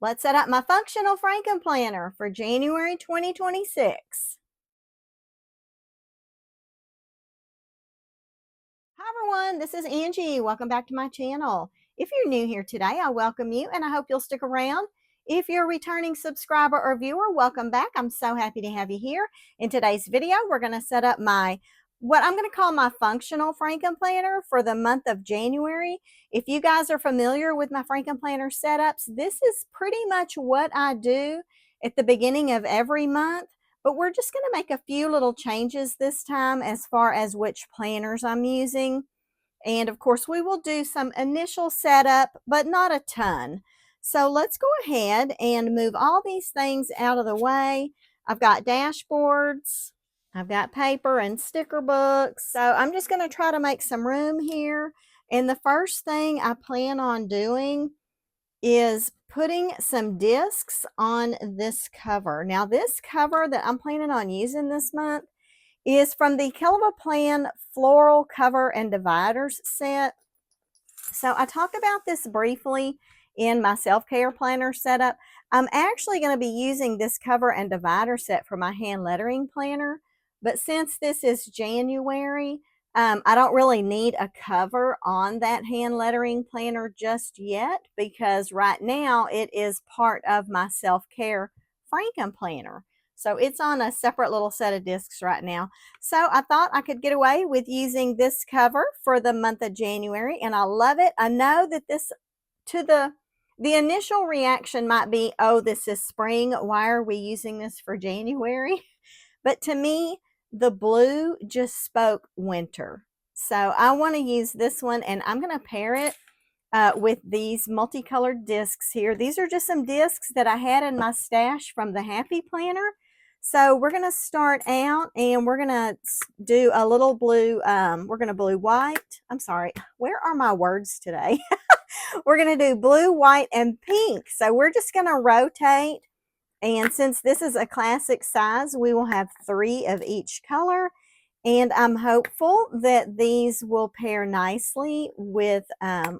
Let's set up my functional Frankenplanner for January 2026. Hi everyone, this is Angie. Welcome back to my channel. If you're new here today, I welcome you and I hope you'll stick around. If you're a returning subscriber or viewer, welcome back. I'm so happy to have you here. In today's video, we're going to set up what I'm going to call my functional Frankenplanner for the month of January. If you guys are familiar with my Frankenplanner setups, this is pretty much what I do at the beginning of every month. But we're just going to make a few little changes this time as far as which planners I'm using. And of course, we will do some initial setup, but not a ton. So let's go ahead and move all these things out of the way. I've got dashboards, I've got paper and sticker books. So I'm just going to try to make some room here. And the first thing I plan on doing is putting some discs on this cover. Now this cover that I'm planning on using this month is from the KellOfAPlan floral cover and dividers set. So I talked about this briefly in my self-care planner setup. I'm actually going to be using this cover and divider set for my hand lettering planner, but since this is January, I don't really need a cover on that hand lettering planner just yet because right now it is part of my self-care Frankenplanner. So it's on a separate little set of discs right now. So I thought I could get away with using this cover for the month of January, and I love it. I know that the initial reaction might be, oh, this is spring. Why are we using this for January? But to me, the blue just spoke winter. So I want to use this one, and I'm going to pair it with these multicolored discs here. These are just some discs that I had in my stash from the Happy Planner. So we're going to start out and we're going to do a little blue, we're going to blue white. I'm sorry, where are my words today? We're going to do blue, white, and pink. So we're just going to rotate. And since this is a classic size, we will have 3 of each color. And I'm hopeful that these will pair nicely with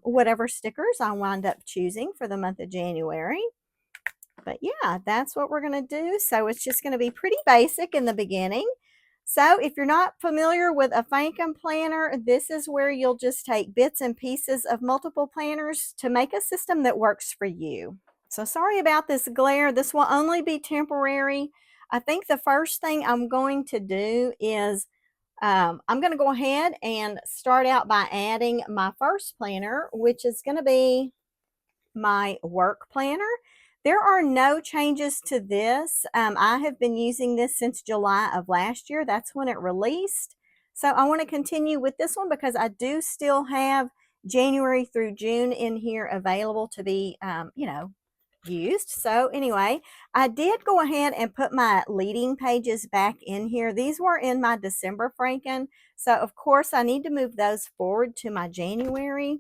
whatever stickers I wind up choosing for the month of January. But yeah, that's what we're going to do. So it's just going to be pretty basic in the beginning. So if you're not familiar with a Frankenplanner, this is where you'll just take bits and pieces of multiple planners to make a system that works for you. So sorry about this glare. This will only be temporary. I think the first thing I'm going to do is I'm going to go ahead and start out by adding my first planner, which is going to be my work planner. There are no changes to this. I have been using this since July of last year. That's when it released. So I want to continue with this one because I do still have January through June in here available to be, used. So anyway, I did go ahead and put my leading pages back in here. These were in my December Franken. So of course I need to move those forward to my January.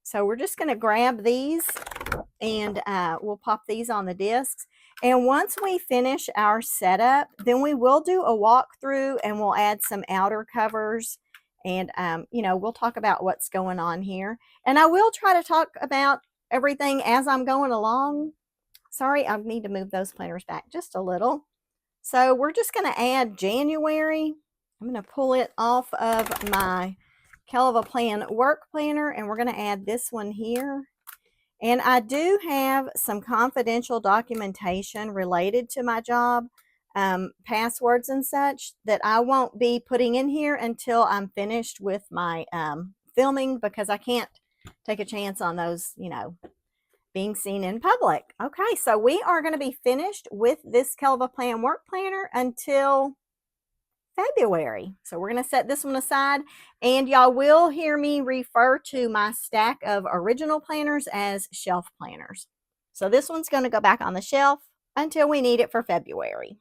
So we're just going to grab these and we'll pop these on the discs. And once we finish our setup, then we will do a walkthrough and we'll add some outer covers. And, we'll talk about what's going on here. And I will try to talk about everything as I'm going along. Sorry, I need to move those planners back just a little. So we're just going to add January. I'm going to pull it off of my KellOfAPlan work planner, and we're going to add this one here. And I do have some confidential documentation related to my job, passwords and such, that I won't be putting in here until I'm finished with my filming, because I can't take a chance on those, being seen in public. Okay, so we are going to be finished with this KellOfAPlan work planner until February. So we're going to set this one aside, and y'all will hear me refer to my stack of original planners as shelf planners. So this one's going to go back on the shelf until we need it for February.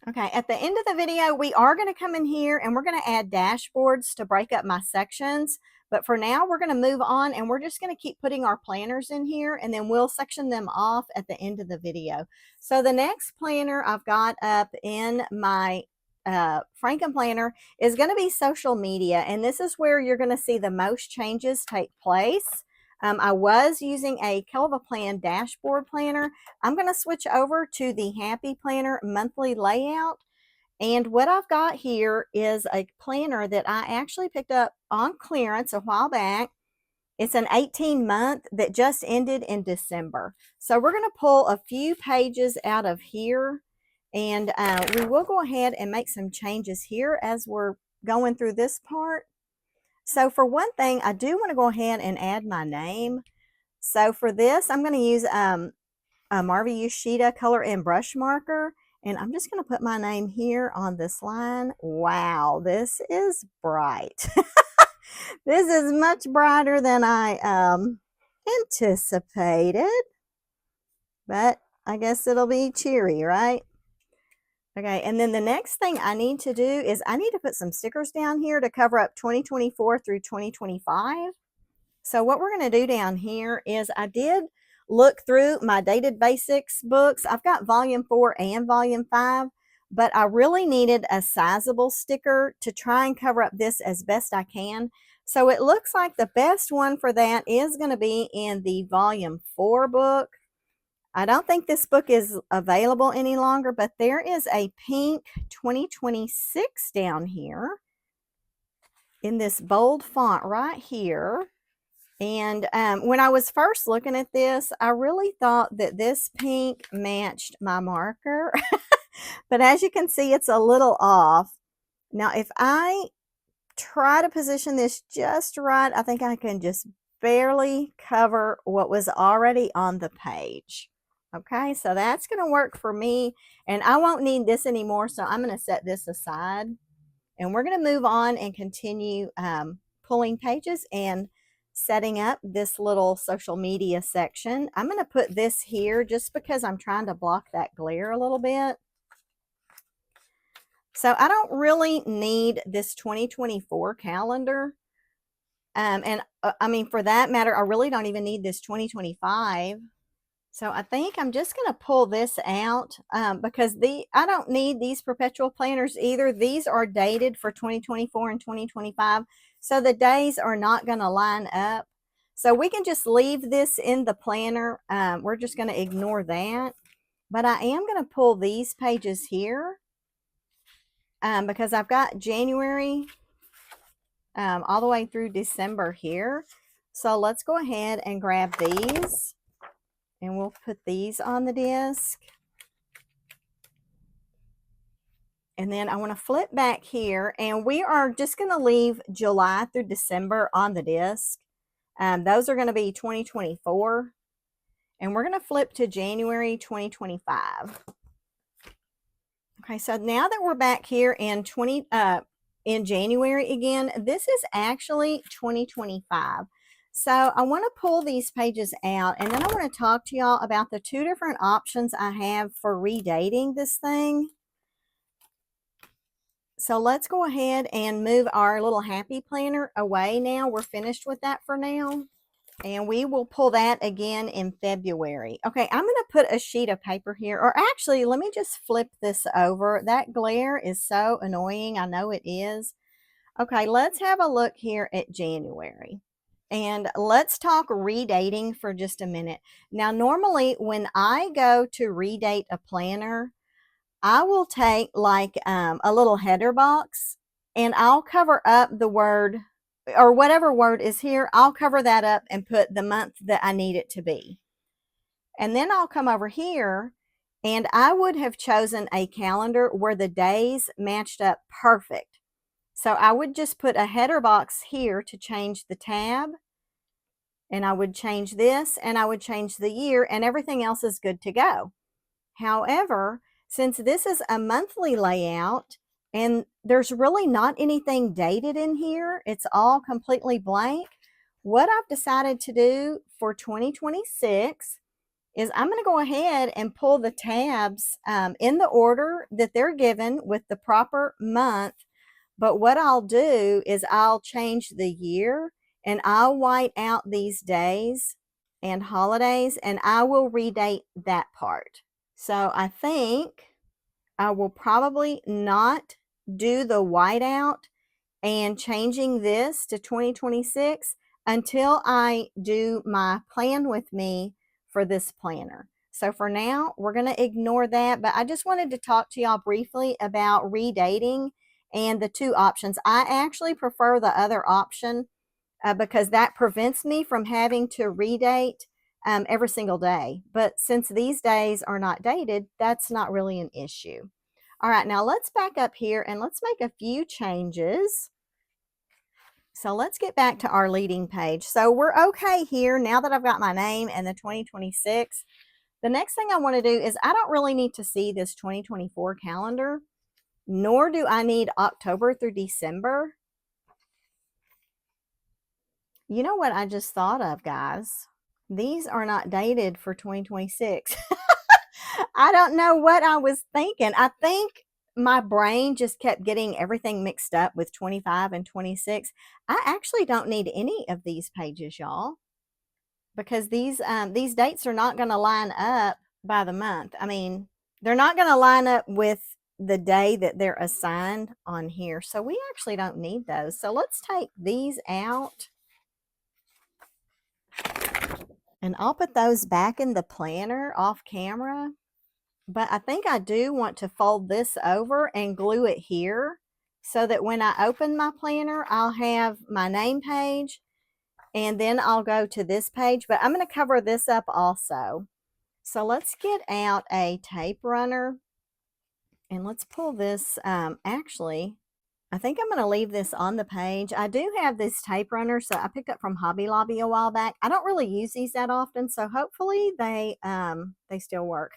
Okay, at the end of the video, we are going to come in here and we're going to add dashboards to break up my sections. But for now, we're going to move on and we're just going to keep putting our planners in here, and then we'll section them off at the end of the video. So the next planner I've got up in my Frankenplanner is going to be social media, and this is where you're going to see the most changes take place. I was using a KellOfAPlan dashboard planner. I'm going to switch over to the Happy Planner monthly layout. And what I've got here is a planner that I actually picked up on clearance a while back. It's an 18-month that just ended in December. So we're going to pull a few pages out of here, and we will go ahead and make some changes here as we're going through this part. So for one thing, I do want to go ahead and add my name. So for this, I'm going to use a Marvy Yoshida color and brush marker. And I'm just going to put my name here on this line. Wow, this is bright. This is much brighter than I anticipated. But I guess it'll be cheery, right? Okay, and then the next thing I need to do is I need to put some stickers down here to cover up 2024 through 2025. So what we're going to do down here is I did look through my Dated Basics books. I've got volume 4 and volume 5, but I really needed a sizable sticker to try and cover up this as best I can. So it looks like the best one for that is going to be in the volume 4 book. I don't think this book is available any longer, but there is a pink 2026 down here in this bold font right here. And when I was first looking at this, I really thought that this pink matched my marker. But as you can see, it's a little off. Now, if I try to position this just right, I think I can just barely cover what was already on the page. Okay, so that's going to work for me. And I won't need this anymore, so I'm going to set this aside. And we're going to move on and continue pulling pages and setting up this little social media section. I'm going to put this here just because I'm trying to block that glare a little bit. So I don't really need this 2024 calendar. And I mean, for that matter, I really don't even need this 2025. So I think I'm just going to pull this out because I don't need these perpetual planners either. These are dated for 2024 and 2025. So the days are not going to line up. So we can just leave this in the planner. We're just going to ignore that. But I am going to pull these pages here because I've got January all the way through December here. So let's go ahead and grab these. And we'll put these on the disc. And then I want to flip back here. And we are just going to leave July through December on the disc. Those are going to be 2024. And we're going to flip to January 2025. Okay, so now that we're back here in January again, this is actually 2025. So I want to pull these pages out, and then I want to talk to y'all about the two different options I have for redating this thing. So let's go ahead and move our little happy planner away now. We're finished with that for now. And we will pull that again in February. Okay, I'm going to put a sheet of paper here. Or actually, let me just flip this over. That glare is so annoying. I know it is. Okay, let's have a look here at January. And let's talk redating for just a minute. Now, normally when I go to redate a planner, I will take like a little header box and I'll cover up the word or whatever word is here. I'll cover that up and put the month that I need it to be. And then I'll come over here and I would have chosen a calendar where the days matched up perfect. So I would just put a header box here to change the tab. And I would change this and I would change the year and everything else is good to go. However, since this is a monthly layout and there's really not anything dated in here, it's all completely blank. What I've decided to do for 2026 is I'm going to go ahead and pull the tabs in the order that they're given with the proper month. But what I'll do is I'll change the year and I'll white out these days and holidays and I will redate that part. So I think I will probably not do the whiteout and changing this to 2026. until I do my plan with me for this planner. So for now, we're going to ignore that, but I just wanted to talk to y'all briefly about redating and the two options. I actually prefer the other option because that prevents me from having to redate every single day. But since these days are not dated, that's not really an issue. All right, now let's back up here and let's make a few changes. So let's get back to our leading page. So we're okay here now that I've got my name and the 2026. The next thing I want to do is I don't really need to see this 2024 calendar, nor do I need October through December. You know what I just thought of, guys? These are not dated for 2026. I don't know what I was thinking. I think my brain just kept getting everything mixed up with 25 and 26. I actually don't need any of these pages, y'all, because these dates are not going to line up by the month. I mean, they're not going to line up with the day that they're assigned on here. So we actually don't need those. So let's take these out. And I'll put those back in the planner off camera. But I think I do want to fold this over and glue it here so that when I open my planner, I'll have my name page and then I'll go to this page. But I'm going to cover this up also. So let's get out a tape runner and let's pull this. Actually, I think I'm going to leave this on the page. I do have this tape runner, so I picked up from Hobby Lobby a while back. I don't really use these that often, so hopefully they still work.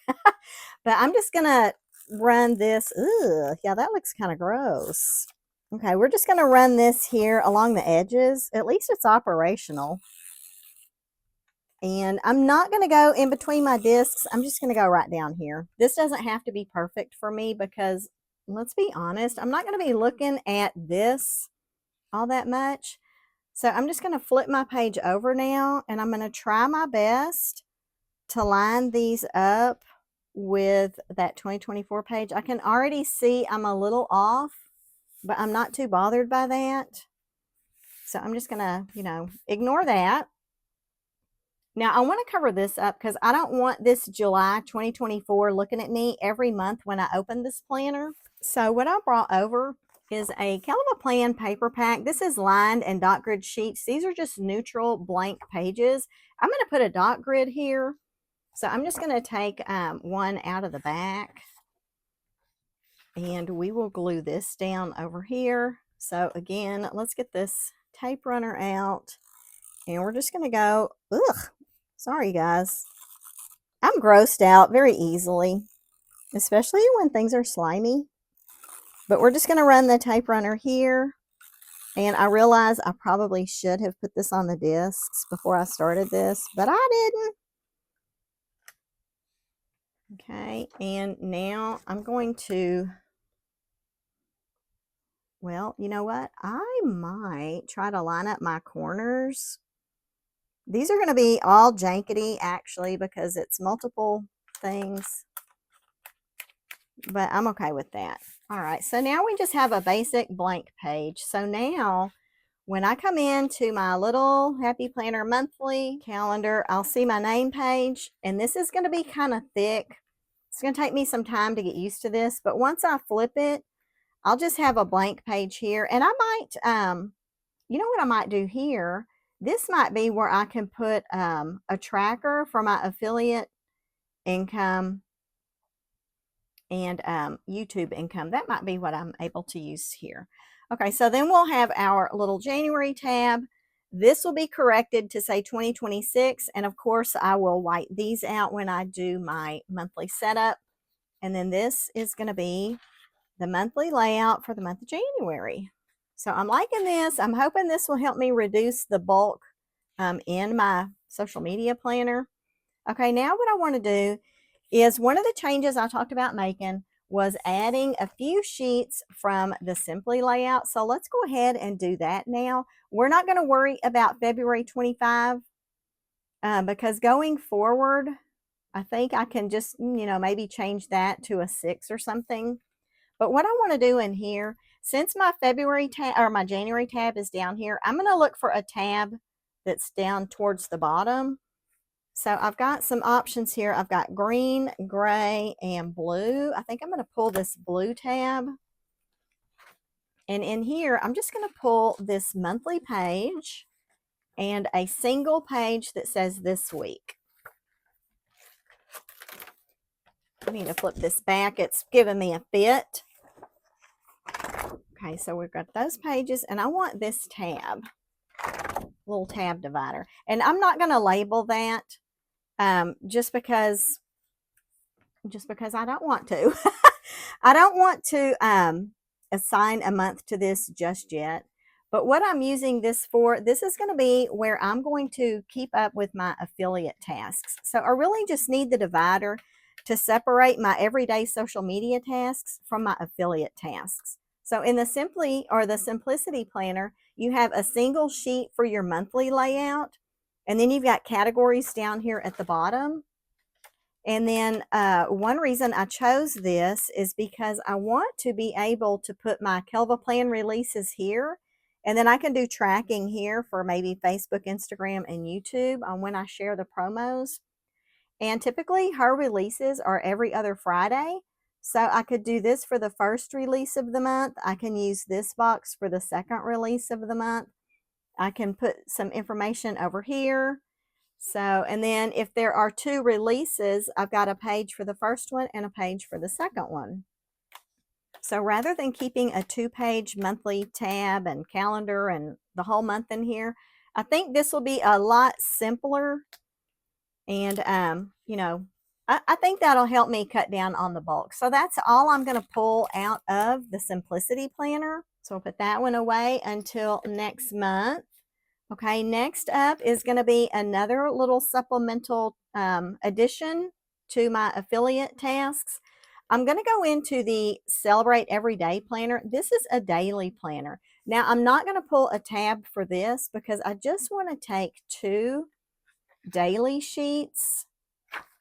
But I'm just going to run this. Ugh, yeah, that looks kind of gross. Okay, we're just going to run this here along the edges. At least it's operational. And I'm not going to go in between my discs. I'm just going to go right down here. This doesn't have to be perfect for me because, let's be honest, I'm not going to be looking at this all that much. So I'm just going to flip my page over now and I'm going to try my best to line these up with that 2024 page. I can already see I'm a little off, but I'm not too bothered by that. So I'm just going to, ignore that. Now, I want to cover this up because I don't want this July 2024 looking at me every month when I open this planner. So what I brought over is a KellOfAPlan paper pack. This is lined and dot grid sheets. These are just neutral blank pages. I'm going to put a dot grid here. So I'm just going to take one out of the back. And we will glue this down over here. So again, let's get this tape runner out. And we're just going to go, ugh. Sorry, guys. I'm grossed out very easily, especially when things are slimy. But we're just going to run the tape runner here. And I realize I probably should have put this on the discs before I started this, but I didn't. Okay, and now I'm going to, well, you know what? I might try to line up my corners. These are going to be all jankety, actually, because it's multiple things. But I'm okay with that. All right, so now we just have a basic blank page. So now, when I come into my little Happy Planner monthly calendar, I'll see my name page. And this is going to be kind of thick. It's going to take me some time to get used to this. But once I flip it, I'll just have a blank page here. And I might, you know what I might do here? This might be where I can put a tracker for my affiliate income and YouTube income. That might be what I'm able to use here. Okay, so then we'll have our little January tab. This will be corrected to say 2026. And of course, I will white these out when I do my monthly setup. And then this is going to be the monthly layout for the month of January. So I'm liking this. I'm hoping this will help me reduce the bulk in my social media planner. Okay, now what I want to do is one of the changes I talked about making was adding a few sheets from the Simply layout. So let's go ahead and do that now. We're not going to worry about February 25 because going forward, I think I can just, maybe change that to a 6 or something. But what I want to do in here, since my February tab or my January tab is down here, I'm going to look for a tab that's down towards the bottom. So I've got some options here. I've got green, gray, and blue. I think I'm going to pull this blue tab. And in here, I'm just going to pull this monthly page and a single page that says this week. I need to flip this back. It's giving me a fit. Okay, so we've got those pages, and I want this tab, little tab divider. And I'm not going to label that just because I don't want to. I don't want to assign a month to this just yet. But what I'm using this for, this is going to be where I'm going to keep up with my affiliate tasks. So I really just need the divider to separate my everyday social media tasks from my affiliate tasks. So in the Simplicity Planner, you have a single sheet for your monthly layout, and then you've got categories down here at the bottom. And then one reason I chose this is because I want to be able to put my KellOfAPlan releases here, and then I can do tracking here for maybe Facebook, Instagram, and YouTube on when I share the promos. And typically her releases are every other Friday. So I could do this for the first release of the month. I can use this box for the second release of the month. I can put some information over here. So, and then if there are 2 releases, I've got a page for the first one and a page for the second one. So rather than keeping a 2-page monthly tab and calendar and the whole month in here, I think this will be a lot simpler. And, you know, I think that'll help me cut down on the bulk. So that's all I'm going to pull out of the Simplicity Planner. So I'll put that one away until next month. Okay, next up is going to be another little supplemental addition to my affiliate tasks. I'm going to go into the Celebrate Everyday Planner. This is a daily planner. Now, I'm not going to pull a tab for this because I just want to take 2 daily sheets.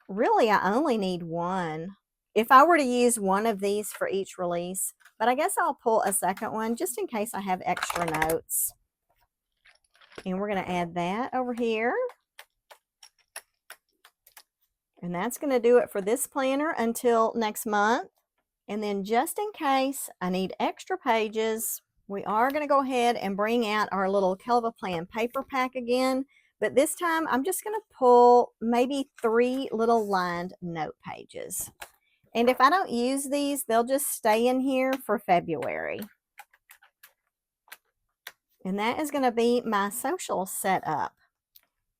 Really, I only need 1. If I were to use one of these for each release, but I guess I'll pull a second one just in case I have extra notes. And we're going to add that over here. And that's going to do it for this planner until next month. And then just in case I need extra pages, we are going to go ahead and bring out our little KellOfAPlan paper pack again. But this time I'm just going to pull maybe 3 little lined note pages. And if I don't use these, they'll just stay in here for February. And that is going to be my social setup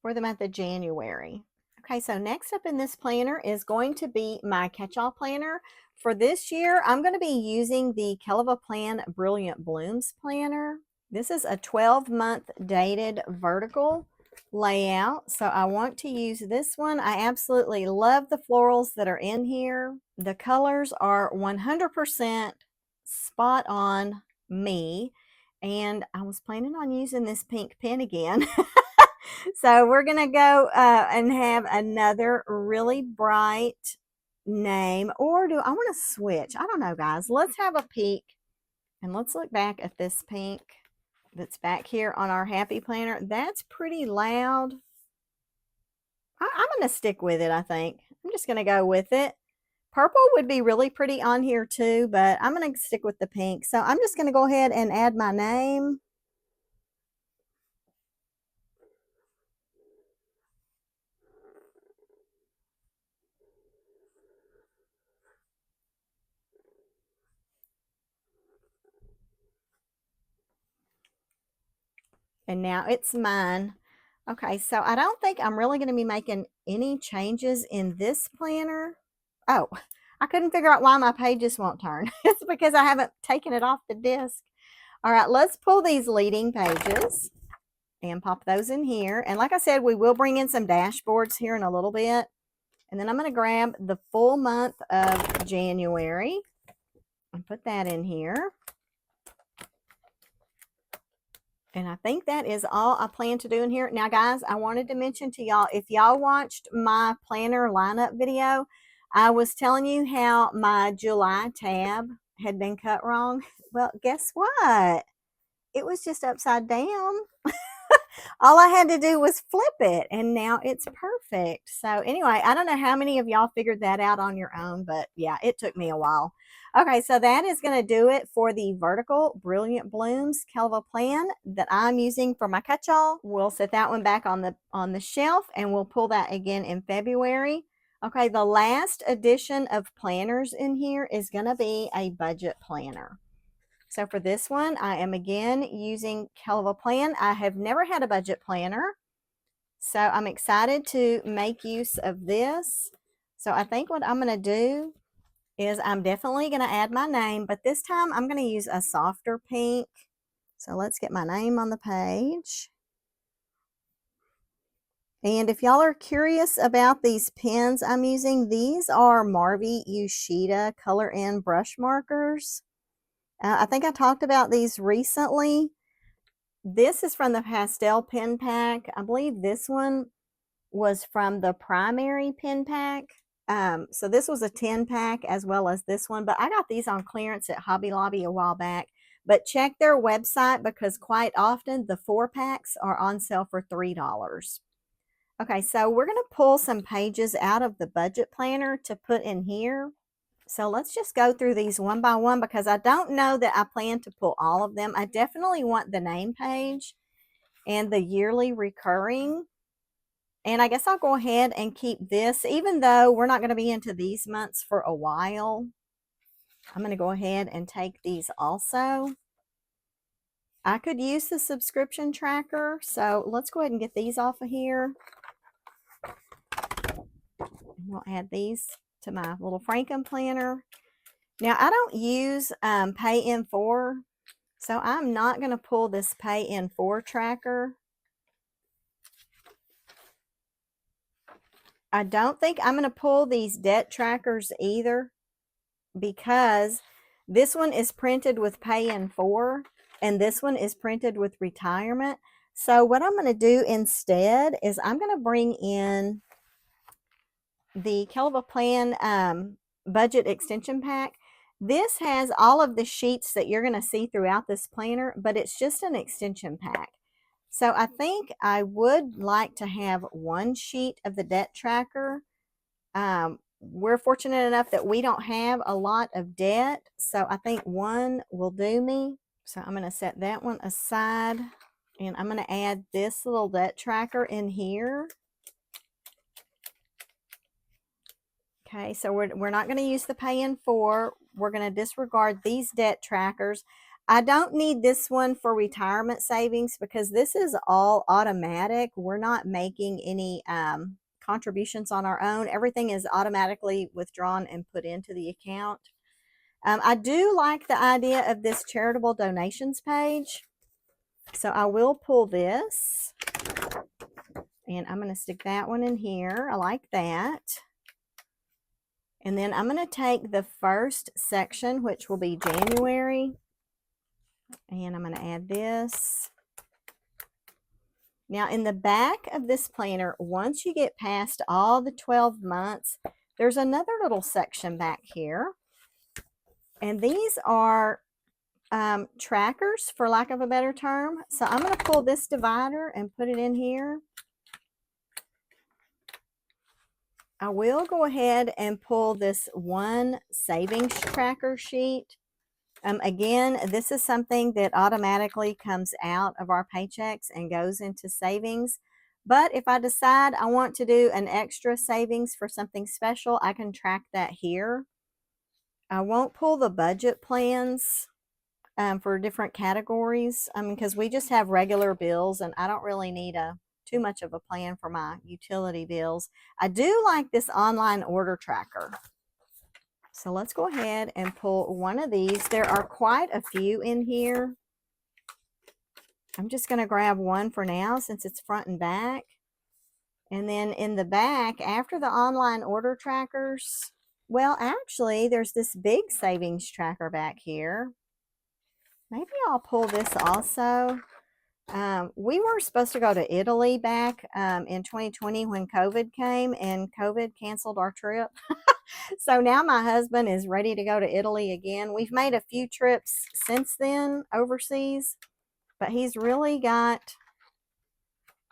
for the month of January. Okay, so next up in this planner is going to be my Catchall planner. For this year, I'm going to be using the KellOfAPlan Brilliant Blooms planner. This is a 12-month dated vertical layout, so I want to use this one. I absolutely love the florals that are in here. The colors are 100% spot on me, and I was planning on using this pink pen again. So we're going to go and have another really bright name, or do I want to switch? I don't know, guys. Let's have a peek, and let's look back at this pink that's back here on our Happy Planner. That's pretty loud. I'm going to stick with it, I think. I'm just going to go with it. Purple would be really pretty on here too, but I'm going to stick with the pink. So I'm just going to go ahead and add my name. And now it's mine. Okay, so I don't think I'm really going to be making any changes in this planner. Oh, I couldn't figure out why my pages won't turn. It's because I haven't taken it off the disc. All right, let's pull these leading pages and pop those in here. And like I said, we will bring in some dashboards here in a little bit. And then I'm going to grab the full month of January and put that in here. And I think that is all I plan to do in here. Now, guys, I wanted to mention to y'all, if y'all watched my planner lineup video, I was telling you how my July tab had been cut wrong. Well, guess what? It was just upside down. All I had to do was flip it and now it's perfect. So anyway, I don't know how many of y'all figured that out on your own, but yeah, it took me a while. Okay, so that is going to do it for the vertical brilliant blooms KellOfAPlan that I'm using for my catch-all. We'll set that one back on the shelf and we'll pull that again in February. Okay, the last edition of planners in here is going to be a budget planner. So for this one, I am again using KellOfAPlan. I have never had a budget planner, so I'm excited to make use of this. So I think what I'm going to do is I'm definitely going to add my name, but this time I'm going to use a softer pink. So let's get my name on the page. And if y'all are curious about these pens I'm using, these are Marvy Ushida Color In brush markers. I think I talked about these recently. This is from the pastel pen pack. I believe this one was from the primary pen pack. So this was a 10 pack as well as this one, but I got these on clearance at Hobby Lobby a while back. But check their website because quite often the 4 packs are on sale for $3. Okay, so we're going to pull some pages out of the budget planner to put in here. So let's just go through these one by one because I don't know that I plan to pull all of them. I definitely want the name page and the yearly recurring. And I guess I'll go ahead and keep this, even though we're not going to be into these months for a while. I'm going to go ahead and take these also. I could use the subscription tracker, so let's go ahead and get these off of here. We'll add these to my little Frankenplanner. Now, I don't use Pay in 4, so I'm not going to pull this Pay in 4 tracker. I don't think I'm going to pull these debt trackers either because this one is printed with Pay in 4 and this one is printed with retirement. So what I'm going to do instead is I'm going to bring in the KellOfAPlan budget extension pack. This has all of the sheets that you're going to see throughout this planner, but it's just an extension pack. So I think I would like to have one sheet of the debt tracker. We're fortunate enough that we don't have a lot of debt, so I think one will do me. So I'm going to set that one aside, and I'm going to add this little debt tracker in here. Okay, so we're not going to use the Pay in 4. We're going to disregard these debt trackers. I don't need this one for retirement savings because this is all automatic. We're not making any contributions on our own. Everything is automatically withdrawn and put into the account. I do like the idea of this charitable donations page. So I will pull this. And I'm going to stick that one in here. I like that. And then I'm going to take the first section, which will be January, and I'm going to add this. Now, in the back of this planner, once you get past all the 12 months, there's another little section back here. And these are trackers, for lack of a better term. So I'm going to pull this divider and put it in here. I will go ahead and pull this one savings tracker sheet. Again, this is something that automatically comes out of our paychecks and goes into savings. But if I decide I want to do an extra savings for something special, I can track that here. I won't pull the budget plans for different categories because we just have regular bills and I don't really need too much of a plan for my utility bills. I do like this online order tracker. So let's go ahead and pull one of these. There are quite a few in here. I'm just going to grab one for now since it's front and back. And then in the back, after the online order trackers, well, actually, there's this big savings tracker back here. Maybe I'll pull this also. We were supposed to go to Italy back in 2020 when COVID came, and COVID canceled our trip. So now my husband is ready to go to Italy again. We've made a few trips since then overseas, but he's really got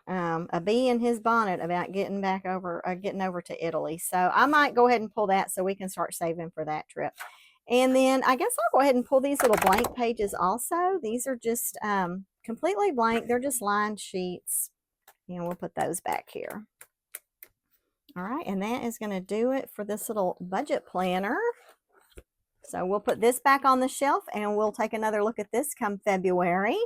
a bee in his bonnet about getting over to Italy. So I might go ahead and pull that so we can start saving for that trip. And then I guess I'll go ahead and pull these little blank pages also. These are just completely blank. They're just lined sheets. And we'll put those back here. All right, and that is going to do it for this little budget planner. So we'll put this back on the shelf and we'll take another look at this come February.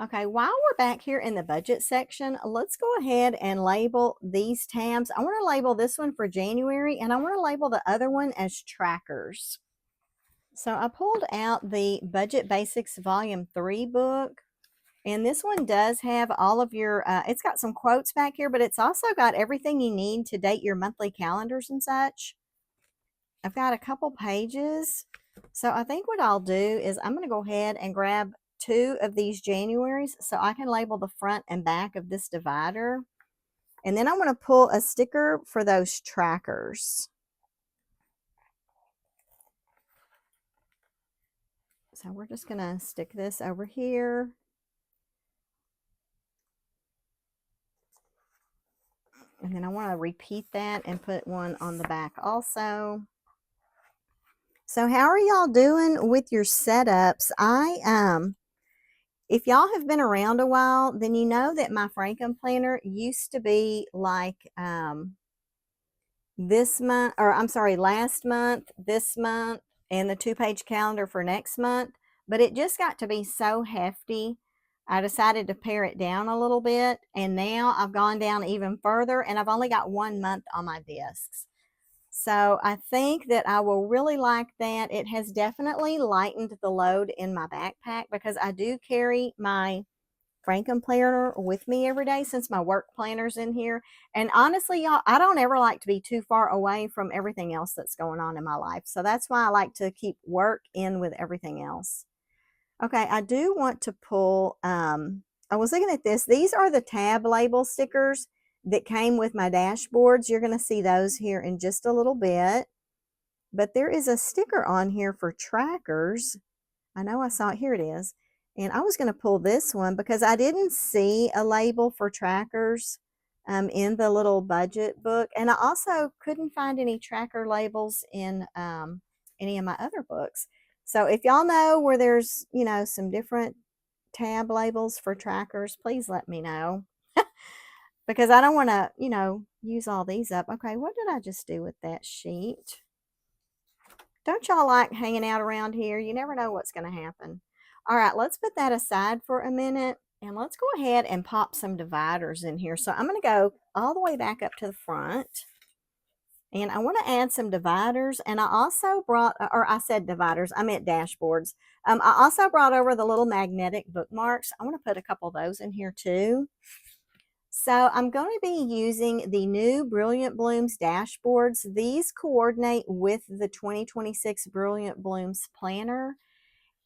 Okay, while we're back here in the budget section, let's go ahead and label these tabs. I want to label this one for January, and I want to label the other one as trackers. So I pulled out the Budget Basics Volume 3 book, and this one does have all of your, it's got some quotes back here, but it's also got everything you need to date your monthly calendars and such. I've got a couple pages. So I think what I'll do is I'm going to go ahead and grab 2 of these Januaries so I can label the front and back of this divider. And then I'm going to pull a sticker for those trackers. So we're just going to stick this over here. And then I want to repeat that and put one on the back also. So how are y'all doing with your setups? If y'all have been around a while, then you know that my Frankenplanner used to be like this month, or I'm sorry, last month, this month, and the 2-page calendar for next month. But it just got to be so hefty, I decided to pare it down a little bit. And now I've gone down even further, and I've only got 1 month on my discs. So I think that I will really like that. It has definitely lightened the load in my backpack because I do carry my Frankenplanner with me every day since my work planner's in here. And honestly, y'all, I don't ever like to be too far away from everything else that's going on in my life. So that's why I like to keep work in with everything else. Okay, I do want to pull, I was looking at this. These are the tab label stickers that came with my dashboards. You're going to see those here in just a little bit. But there is a sticker on here for trackers. I know I saw it. Here it is. And I was going to pull this one because I didn't see a label for trackers in the little budget book. And I also couldn't find any tracker labels in any of my other books. So if y'all know where there's, you know, some different tab labels for trackers, please let me know. Because I don't want to, you know, use all these up. Okay, what did I just do with that sheet? Don't y'all like hanging out around here? You never know what's going to happen. All right, let's put that aside for a minute. And let's go ahead and pop some dividers in here. So I'm going to go all the way back up to the front. And I want to add some dividers. And I also brought, or I said dividers, I meant dashboards. I also brought over the little magnetic bookmarks. I want to put a couple of those in here too. So I'm going to be using the new Brilliant Blooms dashboards. These coordinate with the 2026 Brilliant Blooms planner.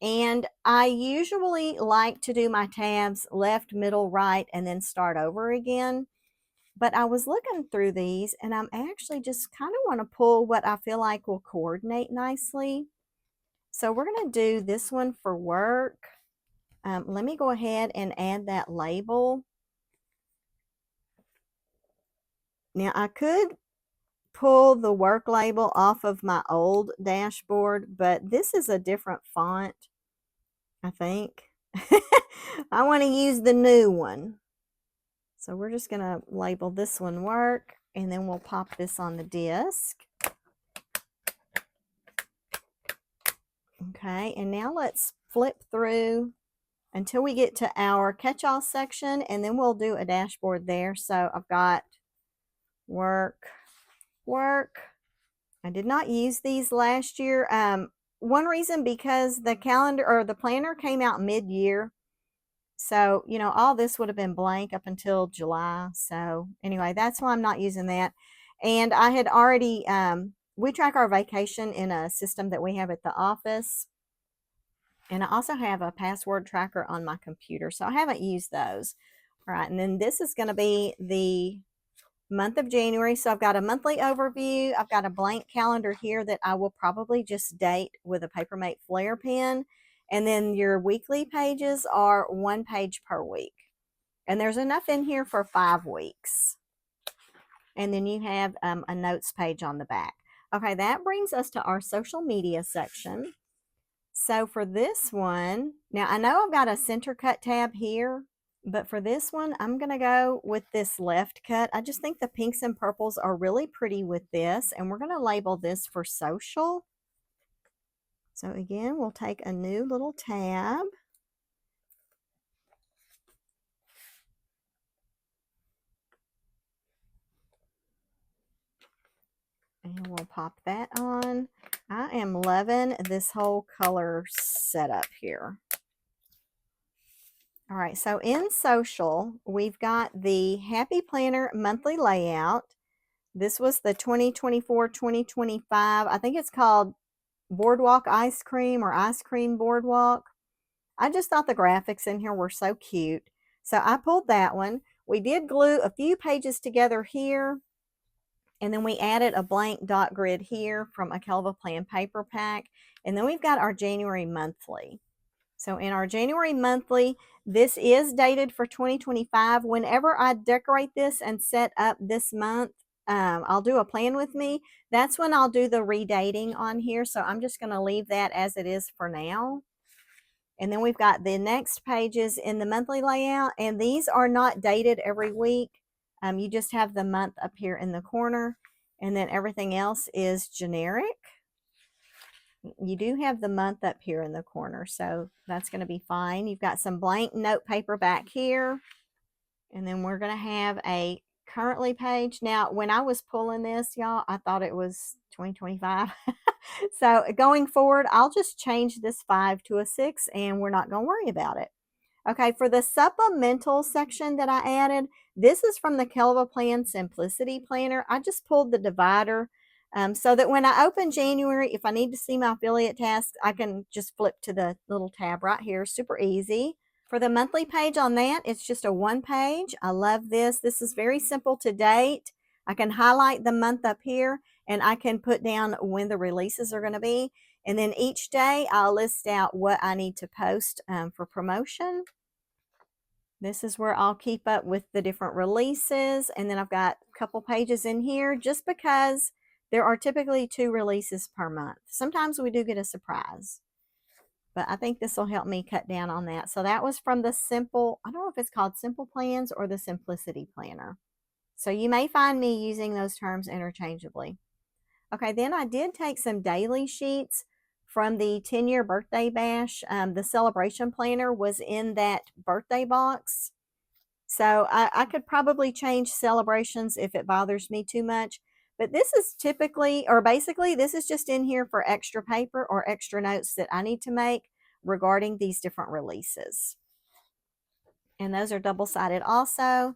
And I usually like to do my tabs left, middle, right, and then start over again. But I was looking through these and I'm actually just kind of want to pull what I feel like will coordinate nicely. So we're going to do this one for work. Let me go ahead and add that label. Now I could pull the work label off of my old dashboard, but this is a different font, I think. I want to use the new one. So we're just going to label this one work, and then we'll pop this on the disc. Okay, and now let's flip through until we get to our catch-all section, and then we'll do a dashboard there. So I've got work. I did not use these last year. One reason, because the calendar or the planner came out mid-year. So, you know, all this would have been blank up until July. So anyway, that's why I'm not using that. And I had already, we track our vacation in a system that we have at the office. And I also have a password tracker on my computer. So I haven't used those. All right, and then this is going to be the month of January. So I've got a monthly overview. I've got a blank calendar here that I will probably just date with a Papermate Flare pen. And then your weekly pages are 1 page per week. And there's enough in here for 5 weeks. And then you have a notes page on the back. Okay, that brings us to our social media section. So for this one, now I know I've got a center cut tab here, but for this one, I'm going to go with this left cut. I just think the pinks and purples are really pretty with this, and we're going to label this for social. So again, we'll take a new little tab. And we'll pop that on. I am loving this whole color setup here. All right, so in social, we've got the Happy Planner monthly layout. This was the 2024-2025. I think it's called Boardwalk Ice Cream or Ice Cream Boardwalk. I just thought the graphics in here were so cute. So I pulled that one. We did glue a few pages together here. And then we added a blank dot grid here from a KellOfAPlan paper pack. And then we've got our January monthly. So in our January monthly, this is dated for 2025. Whenever I decorate this and set up this month, I'll do a plan with me. That's when I'll do the redating on here. So I'm just going to leave that as it is for now. And then we've got the next pages in the monthly layout. And these are not dated every week. You just have the month up here in the corner. And then everything else is generic. You do have the month up here in the corner, so that's going to be fine. You've got some blank note paper back here, and then we're going to have a currently page. Now, when I was pulling this, y'all, I thought it was 2025. So going forward, I'll just change this 5 to a 6, and we're not going to worry about it. Okay, for the supplemental section that I added, this is from the KellOfAPlan Simplicity Planner. I just pulled the divider so that when I open January, if I need to see my affiliate tasks, I can just flip to the little tab right here. Super easy. For the monthly page on that, it's just a 1 page. I love this. This is very simple to date. I can highlight the month up here, and I can put down when the releases are going to be. And then each day, I'll list out what I need to post for promotion. This is where I'll keep up with the different releases. And then I've got a couple pages in here just because there are typically 2 releases per month. Sometimes we do get a surprise, but I think this will help me cut down on that. So that was from the Simple, I don't know if it's called Simple Plans or the Simplicity Planner. So you may find me using those terms interchangeably. Okay, then I did take some daily sheets from the 10-year birthday bash. The celebration planner was in that birthday box. So I could probably change celebrations if it bothers me too much. But this is typically, or basically, this is just in here for extra paper or extra notes that I need to make regarding these different releases. And those are double-sided also.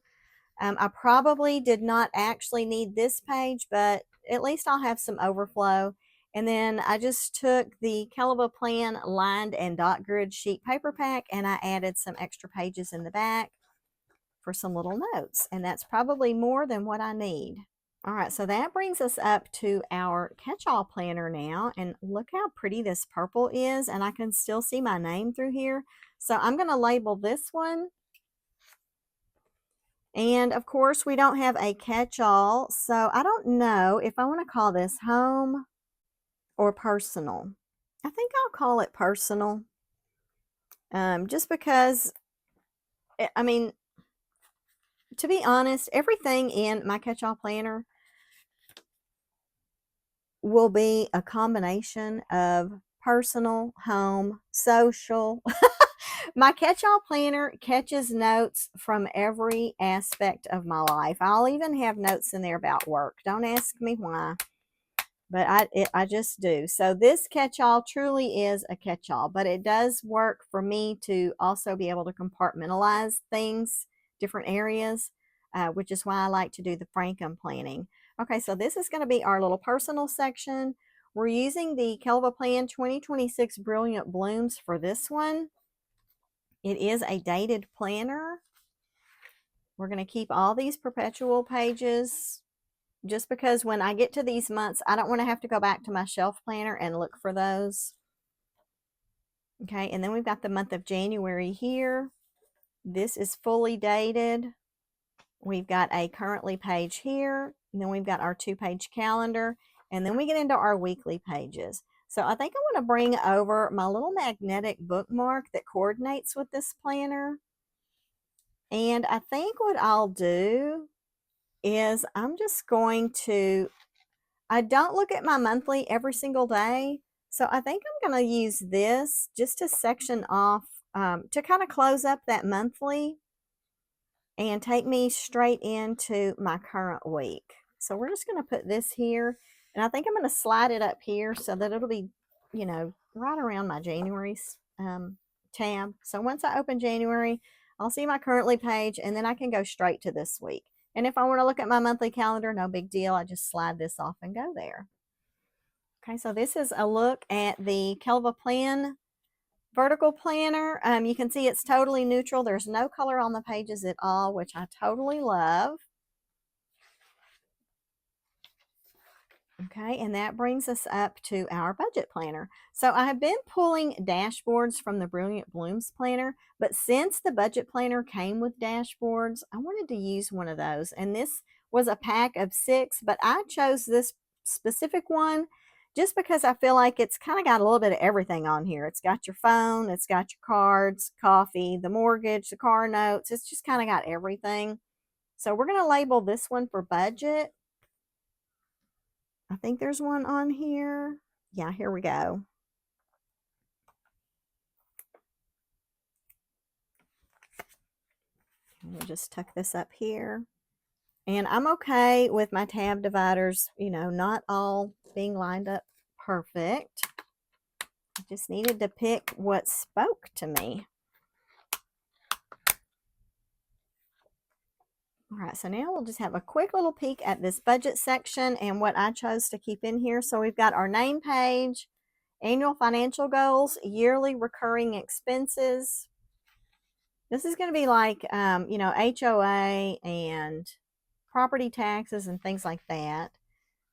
I probably did not actually need this page, but at least I'll have some overflow. And then I just took the KellOfAPlan lined and dot grid sheet paper pack, and I added some extra pages in the back for some little notes. And that's probably more than what I need. All right, so that brings us up to our catch-all planner now. And look how pretty this purple is, and I can still see my name through here. So I'm going to label this one. And of course, we don't have a catch-all, so I don't know if I want to call this home or personal. I think I'll call it personal, just because, I mean, to be honest, everything in my catch-all planner will be a combination of personal, home, social. My catch-all planner catches notes from every aspect of my life. I'll even have notes in there about work. Don't ask me why, but I just do. So this catch-all truly is a catch-all, but it does work for me to also be able to compartmentalize things, different areas, which is why I like to do the Franken planning. Okay, so this is going to be our little personal section. We're using the KellOfAPlan 2026 Brilliant Blooms for this one. It is a dated planner. We're going to keep all these perpetual pages just because when I get to these months, I don't want to have to go back to my shelf planner and look for those. Okay, and then we've got the month of January here. This is fully dated. We've got a currently page here, and then we've got our 2-page calendar, and then we get into our weekly pages. So I think I want to bring over my little magnetic bookmark that coordinates with this planner. And I think what I'll do is I'm just going to, I don't look at my monthly every single day. So I think I'm going to use this just to section off, to kind of close up that monthly and take me straight into my current week. So we're just going to put this here, and I think I'm going to slide it up here so that it'll be, you know, right around my January tab. So once I open January, I'll see my currently page, and then I can go straight to this week. And if I want to look at my monthly calendar, no big deal. I just slide this off and go there. Okay, so this is a look at the KellOfAPlan vertical planner. You can see it's totally neutral. There's no color on the pages at all, which I totally love. Okay, and that brings us up to our budget planner. So I have been pulling dashboards from the Brilliant Blooms planner, but since the budget planner came with dashboards, I wanted to use one of those. And this was a pack of 6, but I chose this specific one just because I feel like it's kind of got a little bit of everything on here. It's got your phone, it's got your cards, coffee, the mortgage, the car notes. It's just kind of got everything. So we're going to label this one for budget. I think there's one on here. Yeah, here we go. We'll just tuck this up here. And I'm okay with my tab dividers, you know, not all being lined up perfect. I just needed to pick what spoke to me. All right, so now we'll just have a quick little peek at this budget section and what I chose to keep in here. So we've got our name page, annual financial goals, yearly recurring expenses. This is going to be like, you know, HOA and property taxes and things like that.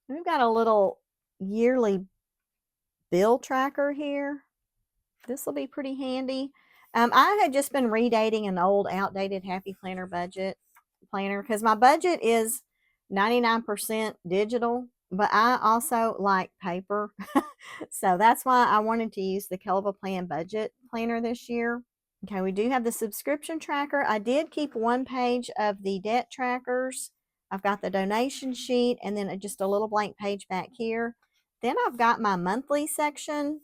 And we've got a little yearly bill tracker here. This will be pretty handy. I had just been redating an old outdated Happy Planner budget planner because my budget is 99% digital, but I also like paper. So that's why I wanted to use the KellOfAPlan budget planner this year. Okay, we do have the subscription tracker. I did keep one page of the debt trackers. I've got the donation sheet and then just a little blank page back here. Then I've got my monthly section.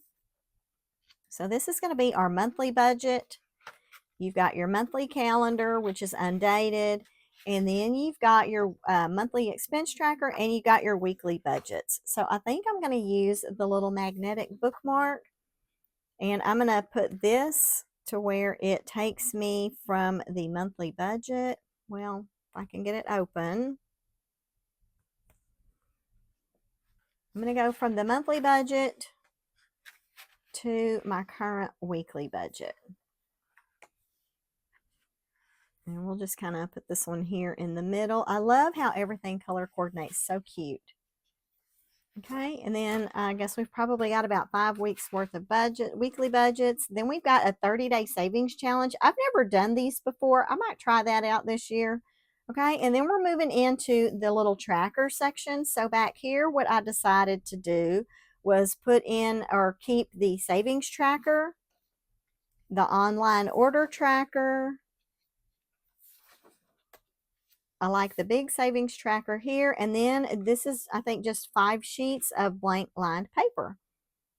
So this is going to be our monthly budget. You've got your monthly calendar, which is undated. And then you've got your monthly expense tracker and you've got your weekly budgets. So I think I'm going to use the little magnetic bookmark. And I'm going to put this to where it takes me from the monthly budget. Well, if I can get it open. I'm going to go from the monthly budget to my current weekly budget. And we'll just kind of put this one here in the middle. I love how everything color coordinates. So cute. Okay, and then I guess we've probably got about 5 weeks worth of weekly budgets. Then we've got a 30-day savings challenge. I've never done these before. I might try that out this year. Okay, and then we're moving into the little tracker section. So back here, what I decided to do was put in or keep the savings tracker, the online order tracker. I like the big savings tracker here. And then this is, I think, just 5 sheets of blank lined paper.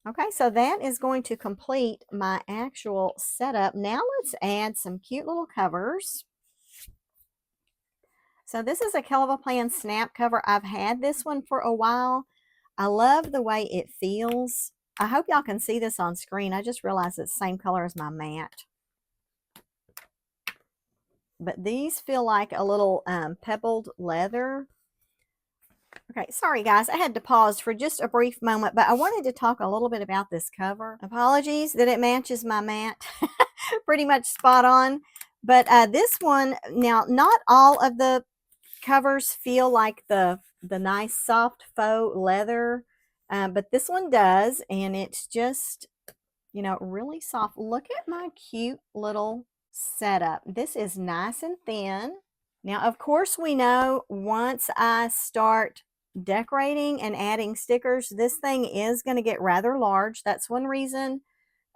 Okay, so that is going to complete my actual setup. Now let's add some cute little covers. So this is a KellOfAPlan snap cover. I've had this one for a while. I love the way it feels. I hope y'all can see this on screen. I just realized it's the same color as my mat. But these feel like a little pebbled leather. Okay, sorry guys, I had to pause for just a brief moment, but I wanted to talk a little bit about this cover. Apologies that it matches my mat. Pretty much spot on. But this one, now not all of the covers feel like the nice soft faux leather, but this one does, and it's just, you know, really soft. Look at my cute little setup. This is nice and thin. Now, of course, we know once I start decorating and adding stickers, this thing is going to get rather large. That's one reason,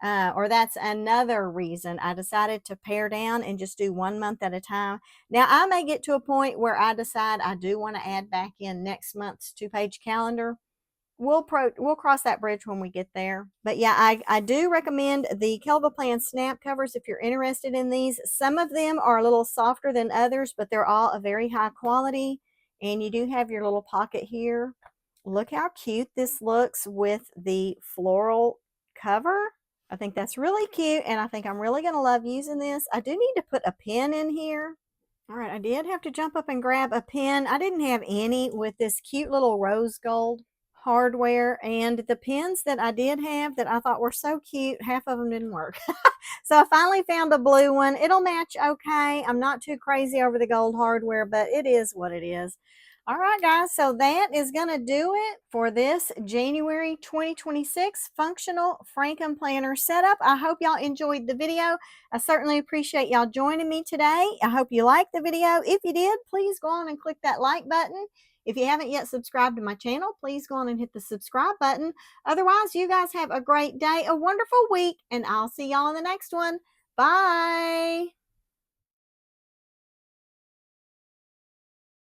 or that's another reason I decided to pare down and just do 1 month at a time. Now, I may get to a point where I decide I do want to add back in next month's 2-page calendar. We'll cross that bridge when we get there. But yeah, I do recommend the KellOfAPlan snap covers if you're interested in these. Some of them are a little softer than others, but they're all a very high quality. And you do have your little pocket here. Look how cute this looks with the floral cover. I think that's really cute, and I think I'm really going to love using this. I do need to put a pin in here. All right, I did have to jump up and grab a pen. I didn't have any with this cute little rose gold hardware, and the pens that I did have that I thought were so cute, half of them didn't work. So I finally found a blue one. It'll match okay. I'm not too crazy over the gold hardware, but it is what it is. All right, guys, so that is going to do it for this January 2026 functional Frankenplanner setup. I hope y'all enjoyed the video. I certainly appreciate y'all joining me today. I hope you liked the video. If you did, please go on and click that like button. If you haven't yet subscribed to my channel, please go on and hit the subscribe button. Otherwise, you guys have a great day, a wonderful week, and I'll see y'all in the next one. Bye.